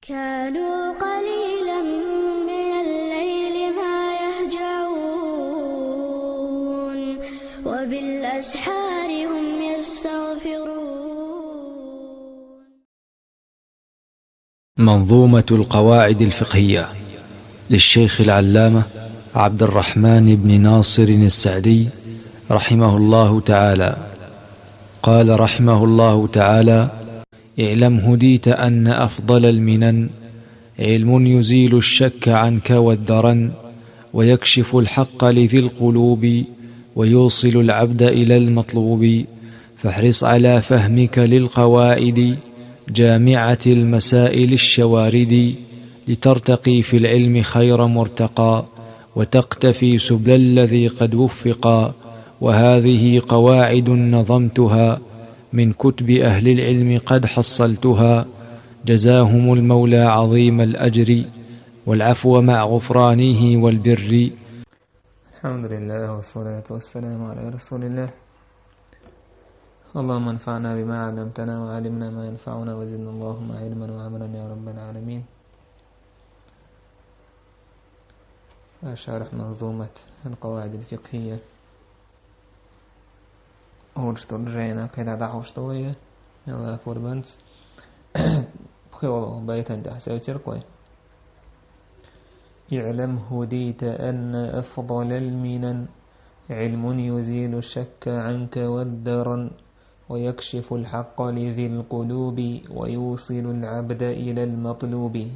كانوا قليلا من الليل ما يهجعون وبالأسحار هم يستغفرون. منظومة القواعد الفقهية للشيخ العلامة عبد الرحمن بن ناصر السعدي رحمه الله تعالى. قال رحمه الله تعالى: اعلم هديت أن أفضل المنن علم يزيل الشك عنك والدرن ويكشف الحق لذي القلوب ويوصل العبد إلى المطلوب. فاحرص على فهمك للقواعد جامعة المسائل الشوارد لترتقي في العلم خير مرتقى وتقتفي سبل الذي قد وفقا. وهذه قواعد نظمتها من كتب أهل العلم قد حصلتها، جزاهم المولى عظيم الأجر والعفو مع غفرانه والبر. الحمد لله والصلاة والسلام على رسول الله. اللهم انفعنا بما علمتنا وعلمنا ما ينفعنا وزدنا اللهم علما وعملا يا رب العالمين. شرح منظومة القواعد الفقهية. Ovo što žena kada daho što je forbans بخيوله بيتا تحسي ترقوي. اعلم هديت أن أفضل المنن علم يزيل الشك عنك والدرن ويكشف الحق لذي القلوب ويوصل العبد إلى المطلوب.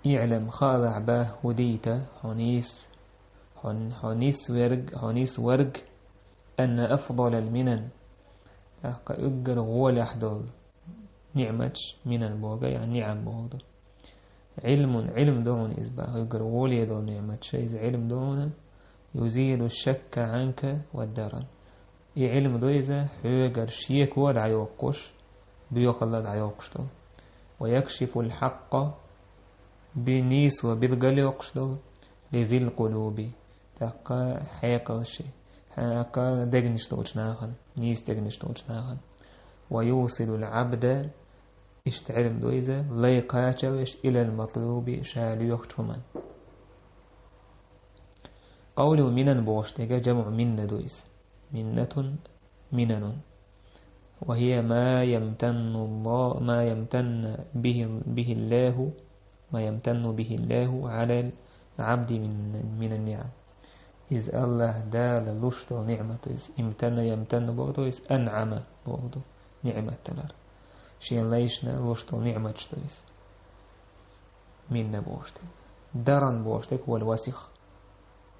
اعلم خاضع به هديت هنيس ورق أن أفضل المنن أقر غول أحضر نعمتش منن بوغا يعني نعم بوغا علم دون إزبا أقر غول يدو نعمتش علم دون يزيل الشك عنك والدرن. علم دو إذا حقر شيك ودع يوقش بيوق الله دع يوقش ويكشف الحق بنيس وبالقل يوقش لذي القلوب تقا حيق الشيء حقا دقنش توجناخن نيس دقنش توجناخن. ويوصل العبد اشتعلم دويزة ليقاتش إلى المطلوب شال يختمن. قوله منن بوشتك جمع من دويز منة منن وهي ما يمتن به الله على العبد من النعم. إذ الله دال لشتو نعمة إذ يمتن بوغدو إذ أنعم بوغدو نعمة تلار شين ليشنا لشتو نعمة إذ من بوغشتك. درن بوغشتك هو الوسخ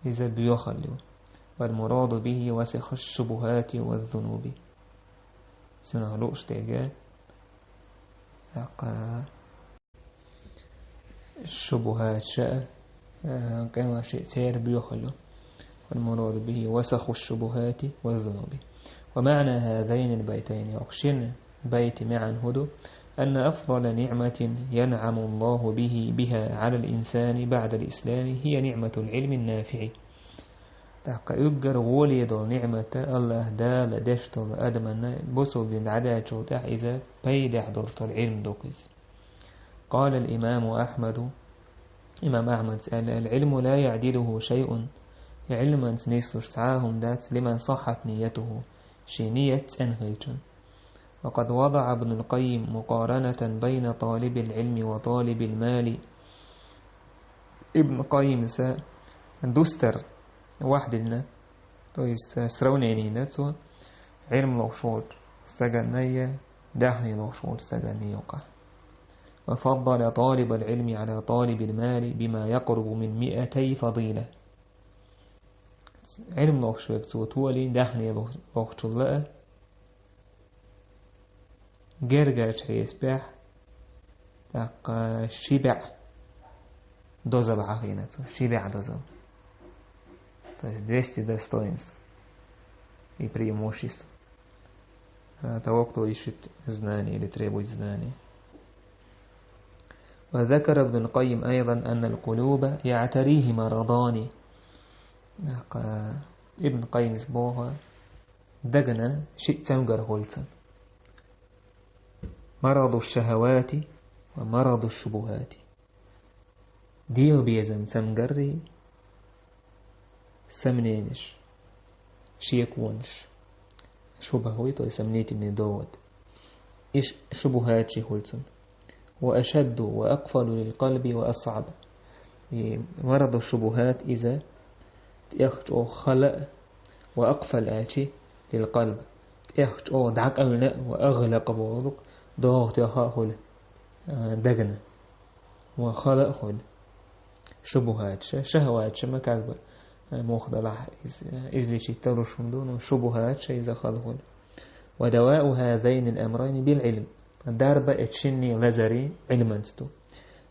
إذا بيخلو والمراد به وسخ الشبهات والذنوب. سنة لوشتك الشبهات شاء كما شيء سير بيخلو والمراد به وسخ الشبهات والذنوب. ومعنى هذين البيتين يقشن بيت معا هدو أن أفضل نعمة ينعم الله بها على الإنسان بعد الإسلام هي نعمة العلم النافع. تحقا يقر غولي دو نعمة الله دال دشتو أدمنا بسو بن عداتو إذا بيدح درتو العلم دوكز. قال الإمام أحمد إمام أحمد سأل: العلم لا يعدله شيء علما سنيسر سعاهم ذات لمن صحت نيته شنية أنهيتون. وقد وضع ابن القيم مقارنة بين طالب العلم وطالب المال. ابن القيم دوستر واحد لنا سرونيني نتسوى علم لوشوت سجنية دهني لوشوت سجنية وقع. وفضل طالب العلم على طالب المال بما يقرب من 200 فضيلة. علم لوشوت سوتولي دهني لوشوت لأ جرجاش هيسبح تاق شبع دوزة بحقينته شبع دوزة. То есть 200 достоинств и преимуществ того, кто ищет знания или требует знания. وذكر ابن القيم أيضا أن القلوب يعتريه مرضان. ابن القيم سبوها دقنا شيء تنقر هولتن مرض الشهوات ومرض الشبهات ديو بيزم سمقري سمنينش شيكونش شبهوي تو سمنيت من دوت إيش شبهات شهولتن وأشد وأقفل للقلب وأصعب مرض الشبهات إذا يخجو خلق وأقفل آتي للقلب يخجو دعك أمنا وأغلق بوضك ضغط يخاهل دقنا وخلق خل شبهات شهوات ما كذب مخدلع إذ ترشم دون شبهات إذا خلقل ودواء هذين الأمرين بالعلم درب اتشني لزري علمانستو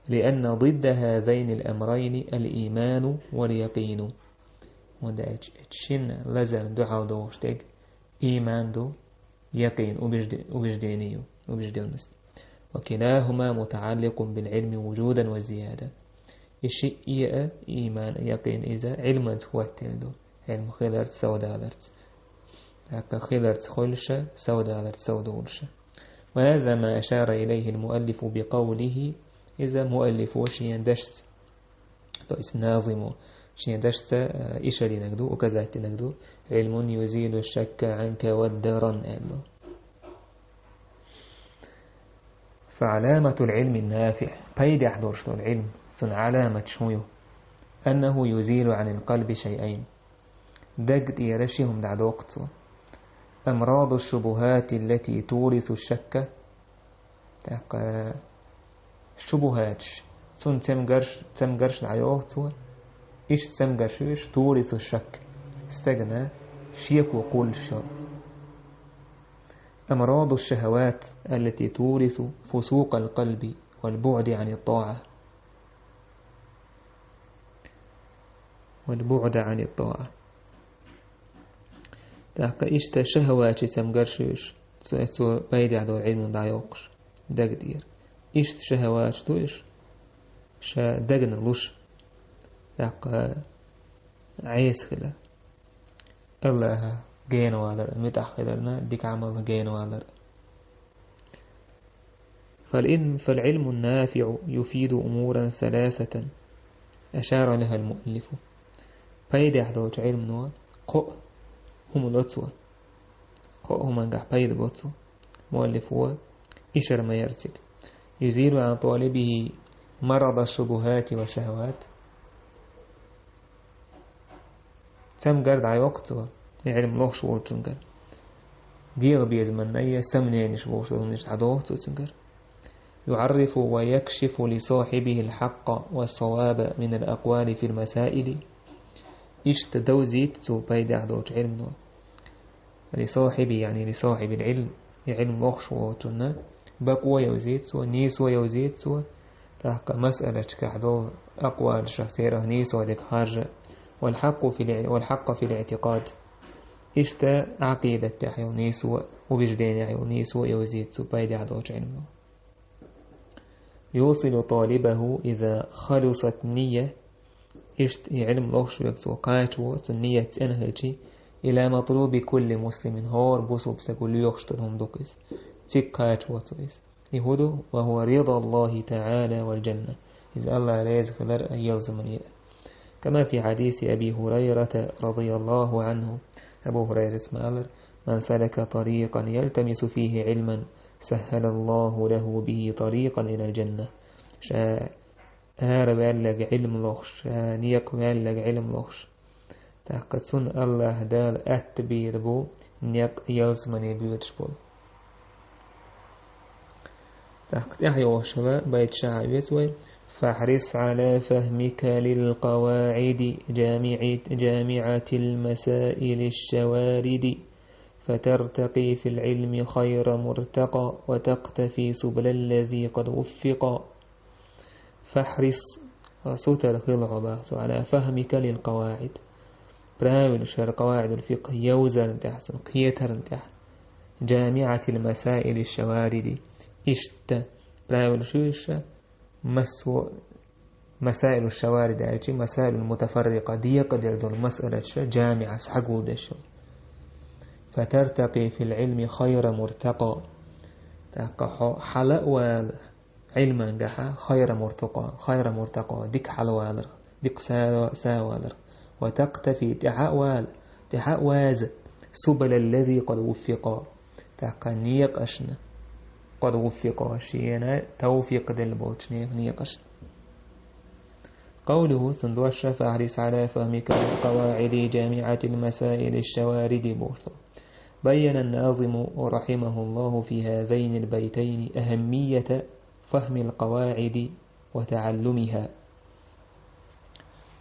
لأن ضد هذين الأمرين الإيمان واليقين ودا اتشن لزر دعا دوشتك إيمان دو يقين وبجدينيو وبجدينست وكلاهما متعلق بالعلم وجودا وزيادة الشيء إيمان يقين إذا علم تخواتين دو علم خلرت سودالرت هكا خلرت خلشة سودالرت سودولشة وهذا ما أشار إليه المؤلف بقوله إذا مؤلف وشي دشت تو ناظم شي دشت إشاري نقدو وكذات نقدو علم يزيل الشك عنك والدرن أهلو فعلامة العلم النافع بيد أحضرش العلم صن علامة شويو أنه يزيل عن القلب شيئين دقت يرشيهم دعد وقت أمراض الشبهات التي تورث الشك الشبهات صن تمقرش العيوت إيش تمقرش تورث الشك استغنى شيك وقول الشر أمراض الشهوات التي تورث فسوق القلب والبعد عن الطاعة تاقا إشتا شهوات تمقرشوش سو بايدي عدو العلم دايوقش داق دير إشت شهوات دوش شا داقنا لوش تاقا عيس خلا الله جينو على متأخرنا ديك عمل جينو على فالعلم النافع يفيد أمورا ثلاثة أشار لها المؤلف بايد يحضوش علم نوع قو هم لطوة قو هم انقح بايد بطوة مؤلف هو إشار ما يرتك يزيل عن طالبه مرض الشبهات والشهوات تم قرد عي وقتها علم لوش وتنقر ديغ بيزمنية سمنين شبوشتهم يشتحدوه تنقر يعرف ويكشف لصاحبه الحق والصواب من الأقوال في المسائل اشتدوزيت تو بايد أحدوش علم نوع لصاحبه يعني لصاحب العلم علم لوش وتنقر بقوة يوزيت ونيس ويوزيت تحق مسألة كحدو أقوال شخصيرة نيس ودك حاجة والحق في الاعتقاد إشتا عقيدة تحيو نيسو وبجدين يحيو نيسو يوزيد سبايد عدوش علمه يوصل طالبه إذا خلصت نية إشت علم لوش وقت وقاتو النية انهلتي إلى مطلوب كل مسلم هور بصوب سكول يخشتهم دوكس تقاتو وطويس يهدو وهو رضا الله تعالى والجنة إذا الله لا يزخلر أن يلزم كما في حديث أبي هريرة رضي الله عنه أبو هريرة اسمه من سلك طريقا يلتمس فيه علما سهل الله له به طريقا إلى الجنة بلغ علم لغش نيق بلغ علم لغش تحقق سن الله دال أتبير بو نيق يلزمني بيوتشبول تحقق يحيى وشلا بيت شعبيت فاحرص على فهمك للقواعد جامعة المسائل الشوارد فترتقي في العلم خير مرتقى وتقتفي سبل الذي قد وفق فاحرص ستر خلع على فهمك للقواعد براول شر قواعد الفقه يوزر تحسن قيتر تحت جامعة المسائل الشوارد اشت براول شوش مسائل الشوارد أيتي مسائل المتفرقة دي قدر دول مسألة جامعة سحقول دش فترتقي في العلم خير مرتقى حلق علما جحا خير مرتقى ديك حلوالر ديك ساوالر وتقتفي تحاء واز سبل الذي قد وفقا تقنيق أشنا قد وفقا شينا توفيق دلبوت نيق أشنا. قوله تندوى الشفاء حريص على فهمك القواعد جامعة المسائل الشوارد بوشطة. بين الناظم رحمه الله في هذين البيتين أهمية فهم القواعد وتعلمها.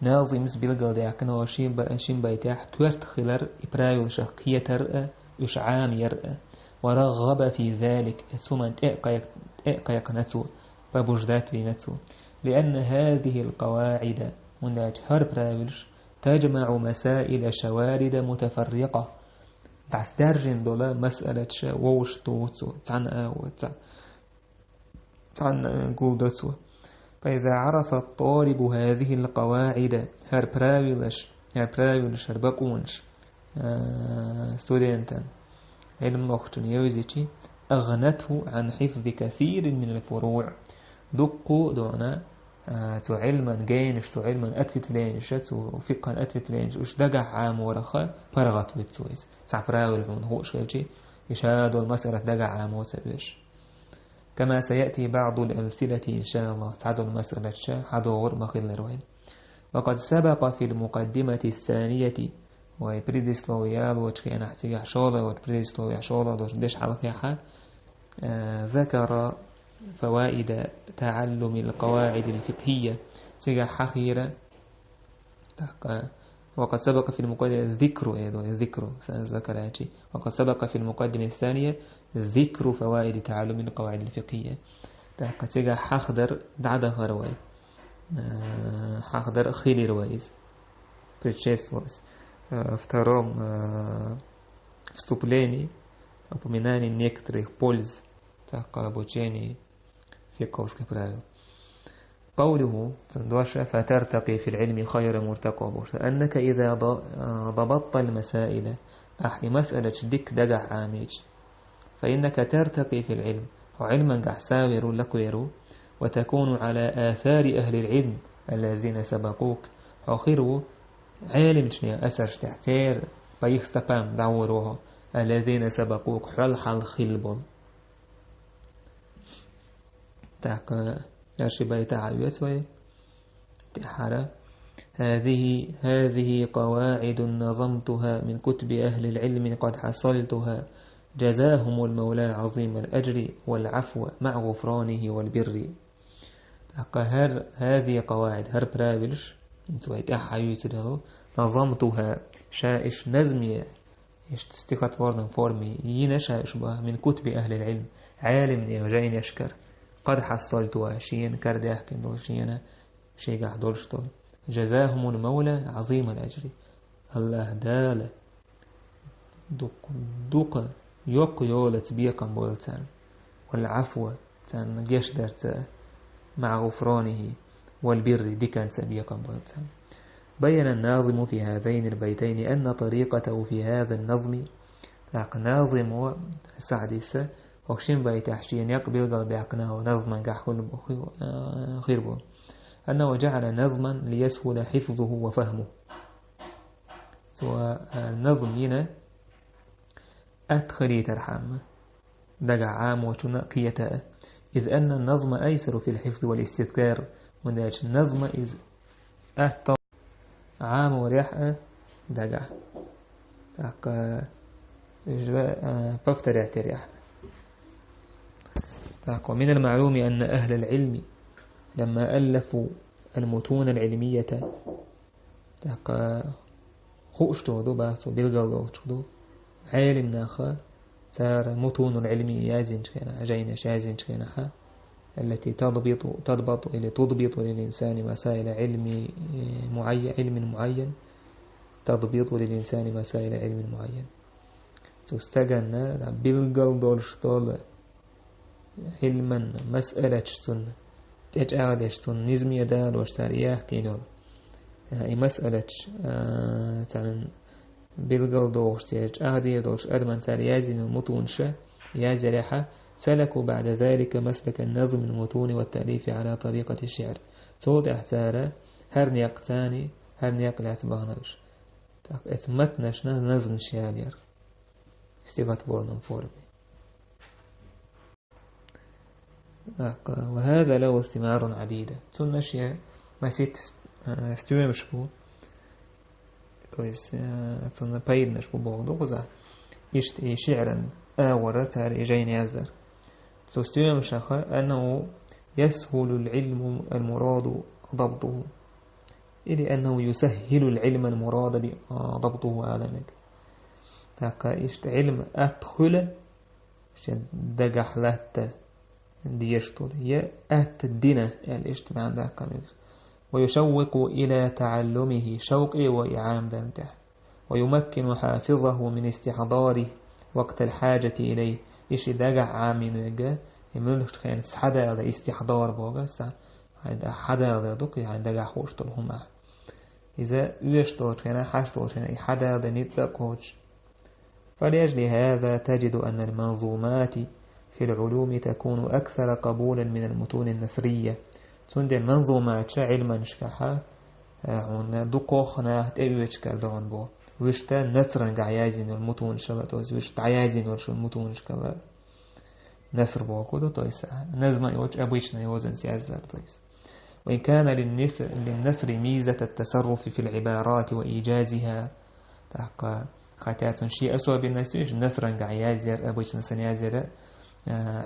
ناظم سبيلغل ديكنا وشين بيتاح كورت خلر إبرايل شخية ترأى يشعام يرأى ورغب في ذلك ثم تأقيق نتو ببجدات في نتو لأن هذه القواعد من هربرايلش تجمع مسائل شوارد متفرقة تعسترجن دولا مسألة ووش توتو تعن قولدتو. فإذا عرف الطالب هذه القواعد هربرايلش هربقونش ستودنتا علم لوختن يوزيتي أغنته عن حفظ كثير من الفروع دقو دونا تو علما جينش تو علما أتفت لينش تو فقها أتفت لينش وش دقع عام ورخا فرغت بتسويس تعبراول من هو شيء يشاهد المسألة دقع عام وتبش. كما سيأتي بعض الأمثلة إن شاء الله تعد المسألة حضور مخل الروين. وقد سبق في المقدمة الثانية وبريدسلويال وشكي أنا احتياح شولا وبريدسلويال شولا دوش حلقها ذكر فوائد تعلم القواعد الفقهية تجاه حخيرة. وقد سبق في المقدمة ذكر سأذكرها. وقد سبق في المقدمة الثانية ذكر فوائد تعلم القواعد الفقهية تجاه حخدر دعدها رواي حخدر خيلي روايز بريتشيسوس втором вступлении упоминание некоторых польз обучения فقهي правил. قوله تندوش فترتقي في العلم خير مرتقى أنك إذا ضبطت المسائل أحي مسألة دك دقع عاميج فإنك ترتقي في العلم وعلما قحساور لكويرو وتكون على آثار أهل العلم الذين سبقوك أخيرو عالم شنيا أسر تحتير بيخستقام دعوروها الذين سبقوك حل خلبل تاك ياشي بيتا عيوة تحرى هذه قواعد نظمتها من كتب أهل العلم قد حصلتها جزاهم المولى عظيم الأجر والعفو مع غفرانه والبر. هذه قواعد هربرايلش نظمتها شائش نزمي استيقظ وردن فورمي ينشائش من كتب أهل العلم عالم يوجين يشكر قد حصلتها شين كرد يحكي دول شينا شيء قحدولش دول جزاهم المولى عظيم الأجر الله دال دق يولة بيقا بولتان والعفو تان يشدرت مع غفرانه والبر ديكان سبيقا بولتان. بين الناظم في هذين البيتين أن طريقته في هذا النظم ناظم سعديسة وكشين بيت أحشين يقبل قلب يقناه نظما قحول خيربون أنه جعل نظما ليسهل حفظه وفهمه. سواء النظم هنا أدخلي ترحم دقع عام وشنقية إذ أن النظم أيسر في الحفظ والاستذكار من ذلك النظم إذ أهطى عام وريح دقع فافتر اعتريح. ومن المعلوم أن أهل العلم لما ألفوا المتون العلمية خوشتو دو باتو بيلغلو تشدو عالم ناخا تار متون العلمية يازن شكينا جاينا شازن شكينا التي تضبط للإنسان مسائل علم معين تضبط للإنسان مسائل علم معين تستغنى بيلغل دولشتول علما مسألة شتون تجعل شتون نزمية دار وشتارياه كينول هاي مسألة تان بيلغل دوش تجعل دوش أدمان تاريازين المتونشة يازريحة سلكوا بعد ذلك مسلك النظم المتون والتأليف على طريقة الشعر صوت احتارة هر نيقتاني هر نيقل اعتبانوش اتمتنشنا نظم شعر استيقات بورنم فورمي. وهذا له استمار عديدة تنشي ما سيت استوى مشبو كويس تن بايد نشبو بوغدو غزا يشت شعرا ورت على إجين يزدر تستوى مشخة أنه يسهل العلم المراد ضبطه إلي أنه يسهل العلم المراد ضبطه عالمك تاكا إشت علم أدخل دقح لهته ديشتول هي الدين الاجتماع ده كمان ويشوق إلى تعلمه شوق وإعام ذنته ويمكن حافظه من استحضاره وقت الحاجة إليه إيش دقع عامين وجا يملك كان حدا على استحضار بوجا عند حدا على دق عند دقع خوش طلهم إذا يشتول كان حاشتول كان حدا على نتذكرش فلأجل هذا تجد أن المنظومات في العلوم تكون أكثر قبولا من المتون النثرية تند المنظومات علما شكحا هنا دقوخنا تأويش كردون بو وشتا نثرا عيازين المتون شبتوز وشتا عيازين ورش المتون شكبا نثر بو كودو تويسا نزما يوش أبويشنا يوزن سيازدار تويس. وإن كان للنثر ميزة التصرف في العبارات وإيجازها تحقا خاتات شيء أسوأ بالناس نثرا عيازير أبويشنا سنيازير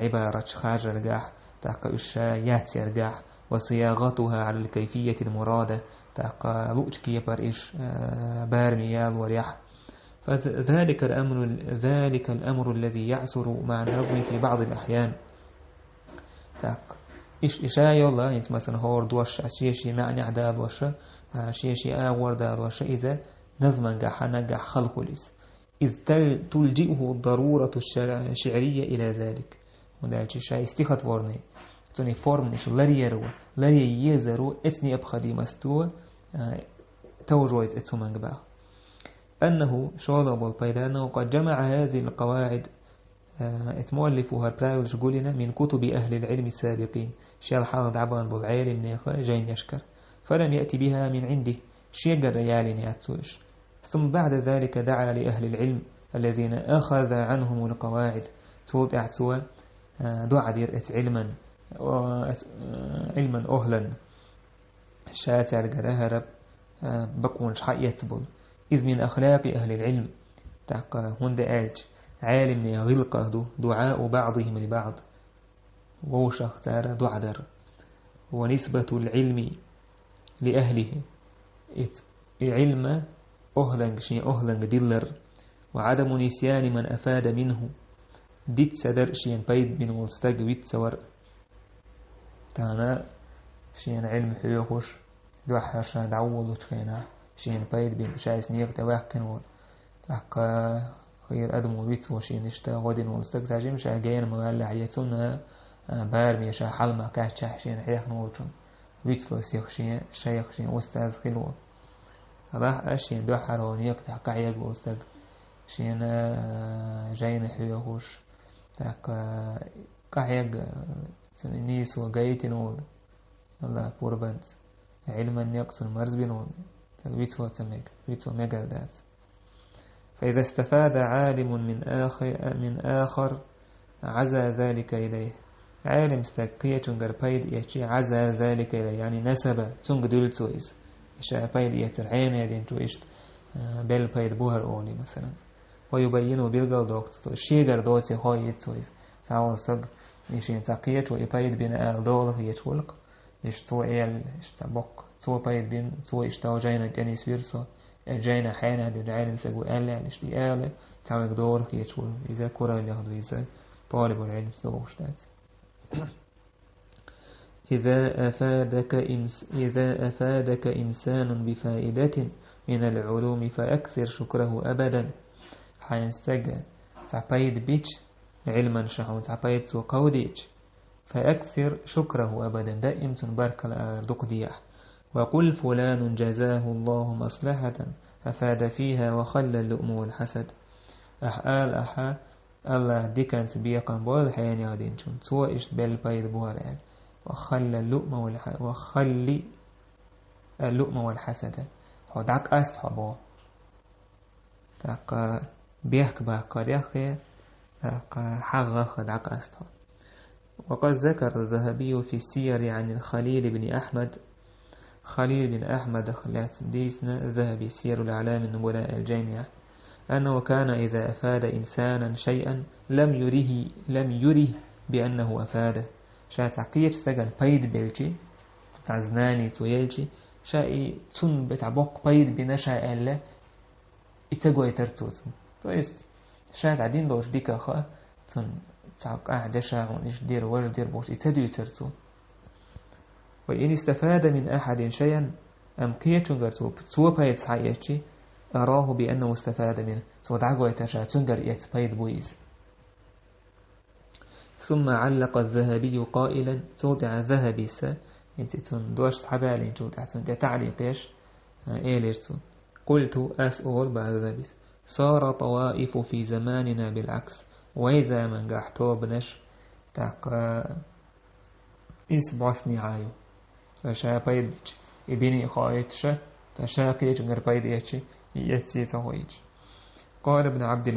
عبارة خارج الجاح تحقق الشايات الجاح وصياغتها على الكيفية المرادة تحقق لوج كيبر إيش بارميال وريح فذلك الأمر الذي يعسر مع النظم في بعض الأحيان تحقق إشاء الله يعني مثلا هور دوش أشيشي معني عداد وشة أشيشي آور دار وشة إذا نظما جاح نجح خلق ليس إذ تلجئه الضرورة الشعرية إلى ذلك وذلك شيء استخد ورني توني فورمنش لا يزرو اسني أبخدي مستوى توجويت اتسومن جباه أنه شغل بالبيلان وقد جمع هذه القواعد اتمؤلفها برايلش قولنا من كتب أهل العلم السابقين شيء الحاضر عبان بالعالم نيخا جين يشكر فلم يأتي بها من عنده شيء ريال ياتسوش ثم بعد ذلك دعا لأهل العلم الذين أخذ عنهم القواعد تود اعتوا دعا دير علما أهلا شاتر قرهرب بقون شحا يتبول إذ من أخلاق أهل العلم تحقى هند آج عالم يغلقه دعاء بعضهم لبعض ووشخ تارى دعدر ونسبة العلم لأهله علم أهلنج ديلر وعدم نسيان من أفاد منه ديت سدر شين بيد من والستاج ويت سور تانا شين علم حيوخش دوحر شان دعوض وشكينا شين بيد بين شايس نيق تواح كنول تحقا خير أدم ويت وشين اشتا غدين والستاج تاجم شا جين موالي عيتون بارمي شا حلمة كاشا شين حيخ نولشون ويت وسيخ شين شيخ شين وستاذ خلول راح أشين دوحر ونيق تحقا عيق والستاج شين جين حيوخش تحقا قاعيق نيس وقايت نول الله قربانت علما يقص المرز بنول ويتو تميك ويتو ميجردات. فإذا استفاد عالم من آخر عزى ذلك إليه عالم استقية تنقر بايد يشي عزى ذلك إليه يعني نسب تنقدل تويز يشي بايد يترعين يدين تويشت بل بايد بوهر أولي مثلا ويبينه بالقل دوكت الشيقر دوتي هاي يتويز تعال سق يشين تقية ويبايد بين آل دولة يتولق يشتو إيل يشتبق تو بايد بين تو يشتاو جاينا جانيس ويرسو جاينا حينا دي العالم سقو آل يشتي آل تعمل دولة يتول إذا كرة ياخدو إذا طالب العلم سقو اشتات. إذا أفادك إنسان بفائدة من العلوم فأكثر شكره أبدا حينستجى تعبايد بيتش علما شحون تعبايد قوديش فأكثر شكره أبدا دائم تنبارك الأردق دياح وقل فلان جزاه الله مصلحة أفاد فيها وخلى اللؤم والحسد الله ديكان سبيقا بول حيان يادين شون سوى إشت بل بايد بوالال وخلي اللؤم والحسد هو داك أست حبو داك بيحك باقريخ داك حغخ داك أست. وقد ذكر الذهبي في السير عن الخليل بن أحمد خلات ديسنا ذهبي سير الأعلام النبلاء الجامعة أنه كان إذا أفاد إنسانا شيئا لم يره بأنه أفاده. شاء عقية سجن بايد بيلشي تعزناني تويلشي شاء تون بتعبق بايد بنشاء الله يتقوى يترتوت تويست شاء عدين دوش ديك أخوة تون تعق أعدشا ونش دير وش دير بوش يتدو يترتو. وإن استفاد من أحد شيئا أم كيه تنقر سوى بايد سحايتشي أراه بأنه استفاد منه سوى دعقوة يتشا تنقر يتبايد بويز. ثم علق الذهبي قائلا تودع ذهبي سا انت تندوش صحبالين تودع تعليق ايش ايليرتو. قلت أسأل بعد ذهبي صار طوائف في زماننا بالعكس وإذا من قحتو بنش تاق إسباسني عايو فشا بايد إبيني خايتش فشا قيج غير بايد إيش يتسيته هويج. قال ابن عبد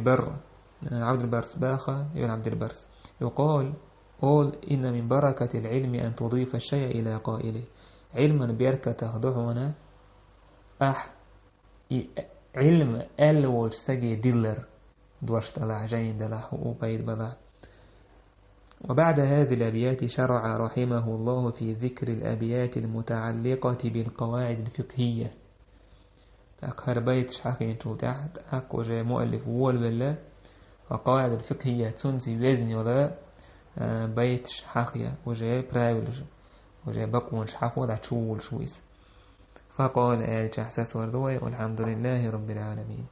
البرس باخا ابن عبد البرس يقال إن من بركة العلم أن تضيف الشيء إلى قائله. علما بيركة تخضعنا علم ألول سجي ديلر دوش طلع جين دلح وبيد بلع. وبعد هذه الأبيات شرع رحمه الله في ذكر الأبيات المتعلقة بالقواعد الفقهية. أكهر بيت شحاكين تحت أكو جاء مؤلف وول بالله فقواعد الفقهية تنسي وزن ولا بيت شحاكية وجاء برايولج وجاء بقون شحاكو دا تشول شويس. فقال آل شحساس وردوي والحمد لله رب العالمين.